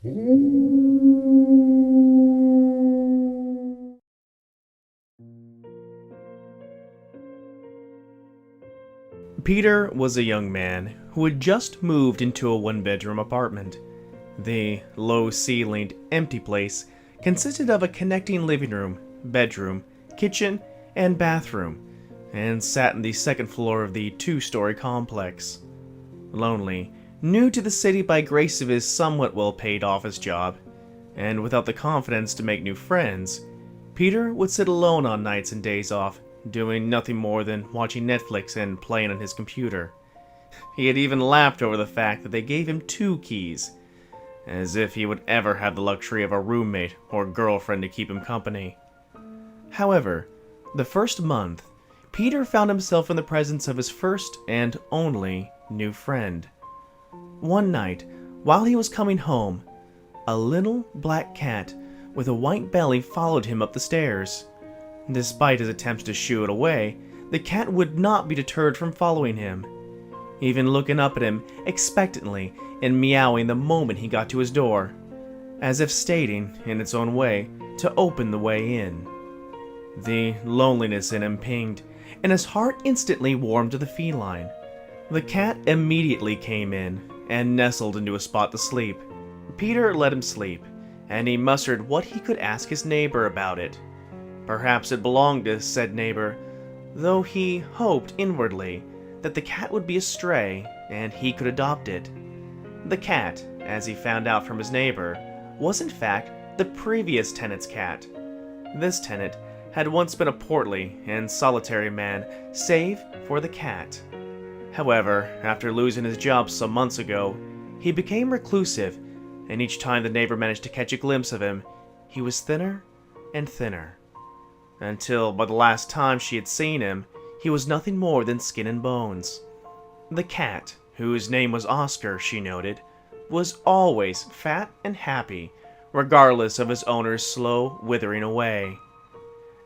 Peter was a young man who had just moved into a one-bedroom apartment. The low-ceilinged, empty place consisted of a connecting living room, bedroom, kitchen, and bathroom, and sat on the second floor of the two-story complex. Lonely, new to the city by grace of his somewhat well-paid office job, and without the confidence to make new friends, Peter would sit alone on nights and days off, doing nothing more than watching Netflix and playing on his computer. He had even laughed over the fact that they gave him 2 keys, as if he would ever have the luxury of a roommate or girlfriend to keep him company. However, the first month, Peter found himself in the presence of his first and only new friend. One night, while he was coming home, a little black cat with a white belly followed him up the stairs. Despite his attempts to shoo it away, the cat would not be deterred from following him, even looking up at him expectantly and meowing the moment he got to his door, as if stating, in its own way, to open the way in. The loneliness in him pinged, and his heart instantly warmed to the feline. The cat immediately came in and nestled into a spot to sleep. Peter let him sleep, and he mustered what he could ask his neighbor about it. Perhaps it belonged to said neighbor, though he hoped inwardly that the cat would be a stray and he could adopt it. The cat, as he found out from his neighbor, was in fact the previous tenant's cat. This tenant had once been a portly and solitary man, save for the cat. However, after losing his job some months ago, he became reclusive, and each time the neighbor managed to catch a glimpse of him, he was thinner and thinner. Until, by the last time she had seen him, he was nothing more than skin and bones. The cat, whose name was Oscar, she noted, was always fat and happy, regardless of his owner's slow withering away.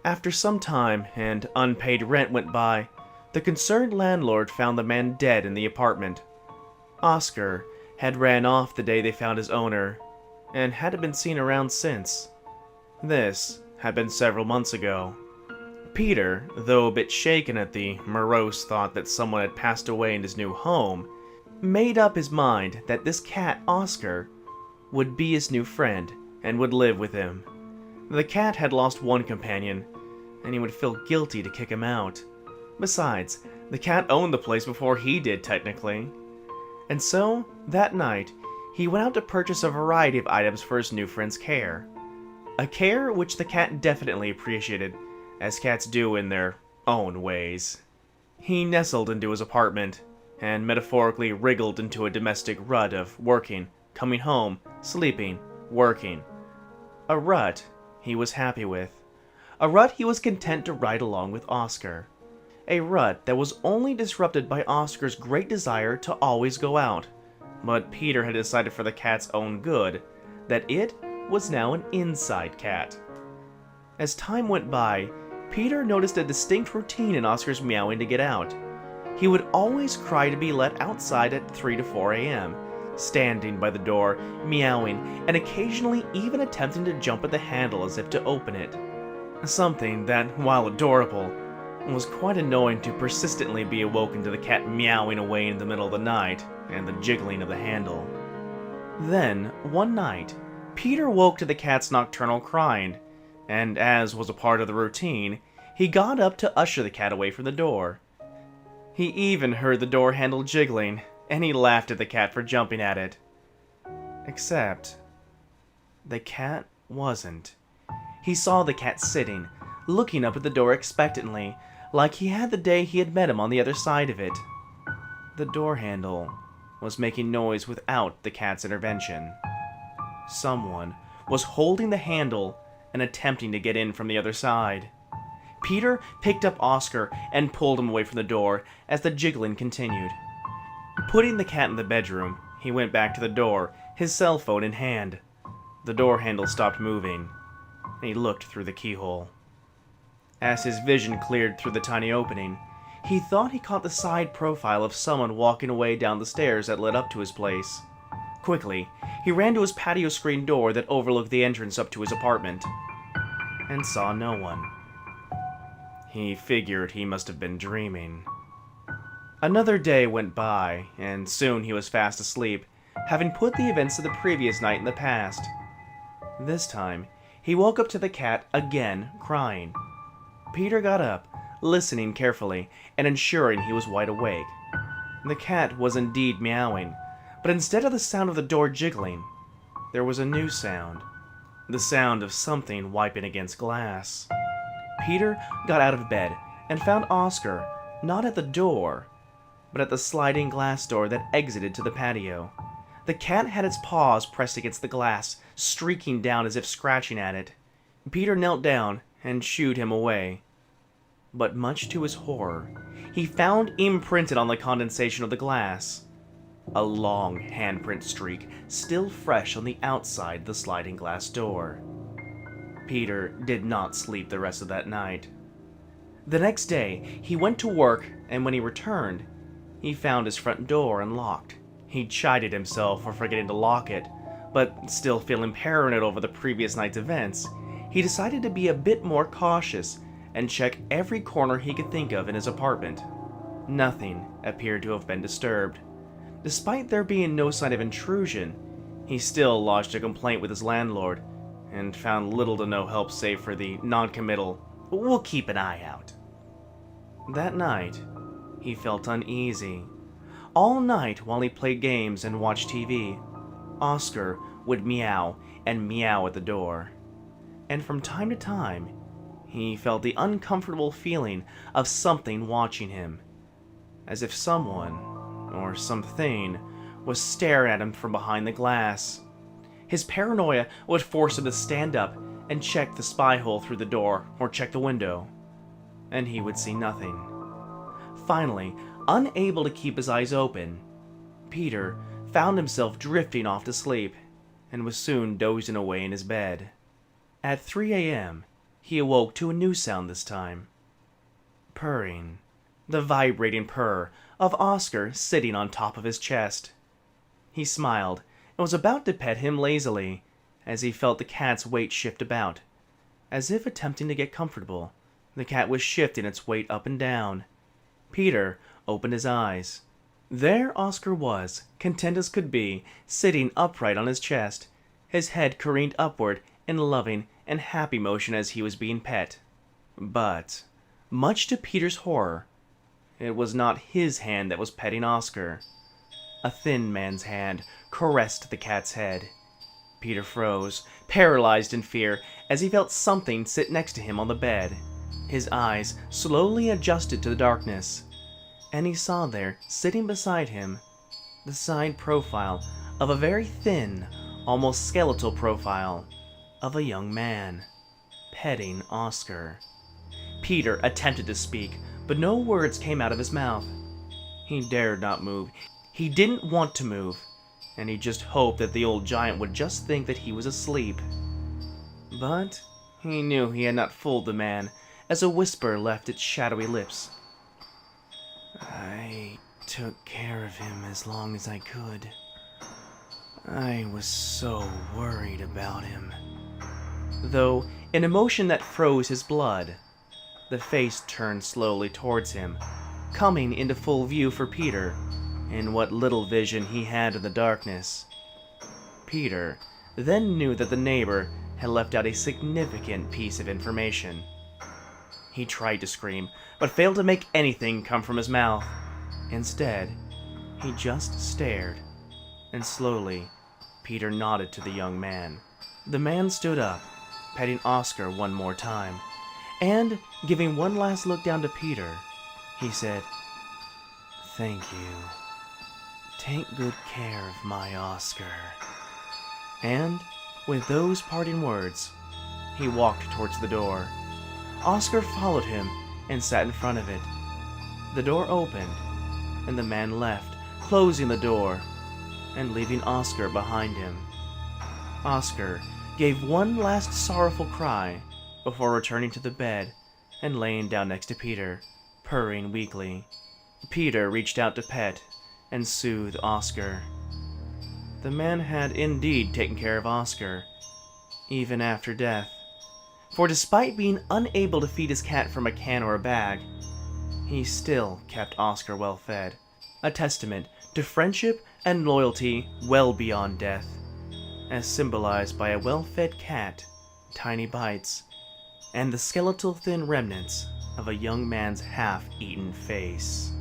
After some time and unpaid rent went by, the concerned landlord found the man dead in the apartment. Oscar had ran off the day they found his owner, and hadn't been seen around since. This had been several months ago. Peter, though a bit shaken at the morose thought that someone had passed away in his new home, made up his mind that this cat, Oscar, would be his new friend and would live with him. The cat had lost one companion, and he would feel guilty to kick him out. Besides, the cat owned the place before he did, technically. And so, that night, he went out to purchase a variety of items for his new friend's care. A care which the cat definitely appreciated, as cats do in their own ways. He nestled into his apartment, and metaphorically wriggled into a domestic rut of working, coming home, sleeping, working. A rut he was happy with. A rut he was content to ride along with Oscar. A rut that was only disrupted by Oscar's great desire to always go out. But Peter had decided for the cat's own good that it was now an inside cat. As time went by, Peter noticed a distinct routine in Oscar's meowing to get out. He would always cry to be let outside at 3 to 4 a.m., standing by the door, meowing, and occasionally even attempting to jump at the handle as if to open it. Something that, while adorable, was quite annoying to persistently be awoken to the cat meowing away in the middle of the night and the jiggling of the handle. Then, one night, Peter woke to the cat's nocturnal crying, and as was a part of the routine, he got up to usher the cat away from the door. He even heard the door handle jiggling, and he laughed at the cat for jumping at it. Except, the cat wasn't. He saw the cat sitting, looking up at the door expectantly, like he had the day he had met him on the other side of it. The door handle was making noise without the cat's intervention. Someone was holding the handle and attempting to get in from the other side. Peter picked up Oscar and pulled him away from the door as the jiggling continued. Putting the cat in the bedroom, he went back to the door, his cell phone in hand. The door handle stopped moving, and he looked through the keyhole. As his vision cleared through the tiny opening, he thought he caught the side profile of someone walking away down the stairs that led up to his place. Quickly, he ran to his patio screen door that overlooked the entrance up to his apartment, and saw no one. He figured he must have been dreaming. Another day went by, and soon he was fast asleep, having put the events of the previous night in the past. This time, he woke up to the cat again crying. Peter got up, listening carefully, and ensuring he was wide awake. The cat was indeed meowing, but instead of the sound of the door jiggling, there was a new sound. The sound of something wiping against glass. Peter got out of bed and found Oscar not at the door, but at the sliding glass door that exited to the patio. The cat had its paws pressed against the glass, streaking down as if scratching at it. Peter knelt down and shooed him away. But much to his horror, he found imprinted on the condensation of the glass a long handprint streak still fresh on the outside the sliding glass door. Peter did not sleep the rest of that night. The next day, he went to work, and when he returned, he found his front door unlocked. He chided himself for forgetting to lock it, but still feeling paranoid over the previous night's events, he decided to be a bit more cautious and check every corner he could think of in his apartment. Nothing appeared to have been disturbed. Despite there being no sign of intrusion, he still lodged a complaint with his landlord, and found little to no help save for the non-committal, "We'll keep an eye out." That night, he felt uneasy. All night while he played games and watched TV, Oscar would meow and meow at the door. And from time to time, he felt the uncomfortable feeling of something watching him, as if someone, or something, was staring at him from behind the glass. His paranoia would force him to stand up and check the spy hole through the door or check the window, and he would see nothing. Finally, unable to keep his eyes open, Peter found himself drifting off to sleep, and was soon dozing away in his bed. At 3 a.m., he awoke to a new sound this time. Purring. The vibrating purr of Oscar sitting on top of his chest. He smiled and was about to pet him lazily, as he felt the cat's weight shift about. As if attempting to get comfortable, the cat was shifting its weight up and down. Peter opened his eyes. There Oscar was, content as could be, sitting upright on his chest, his head careened upward in loving and happy motion as he was being pet. But, much to Peter's horror, it was not his hand that was petting Oscar. A thin man's hand caressed the cat's head. Peter froze, paralyzed in fear, as he felt something sit next to him on the bed. His eyes slowly adjusted to the darkness, and he saw there, sitting beside him, the side profile of a very thin, almost skeletal profile of a young man, petting Oscar. Peter attempted to speak, but no words came out of his mouth. He dared not move. He didn't want to move, and he just hoped that the old giant would just think that he was asleep. But he knew he had not fooled the man, as a whisper left its shadowy lips. "I took care of him as long as I could. I was so worried about him." Though, an emotion that froze his blood, the face turned slowly towards him, coming into full view for Peter, in what little vision he had in the darkness. Peter then knew that the neighbor had left out a significant piece of information. He tried to scream, but failed to make anything come from his mouth. Instead, he just stared, and slowly, Peter nodded to the young man. The man stood up, petting Oscar one more time, and, giving one last look down to Peter, he said, "Thank you. Take good care of my Oscar." And, with those parting words, he walked towards the door. Oscar followed him and sat in front of it. The door opened, and the man left, closing the door and leaving Oscar behind him. Oscar gave one last sorrowful cry before returning to the bed and laying down next to Peter, purring weakly. Peter reached out to pet and soothe Oscar. the man had indeed taken care of Oscar, even after death. For despite being unable to feed his cat from a can or a bag, he still kept Oscar well fed, a testament to friendship and loyalty well beyond death, as symbolized by a well-fed cat, tiny bites, and the skeletal thin remnants of a young man's half-eaten face.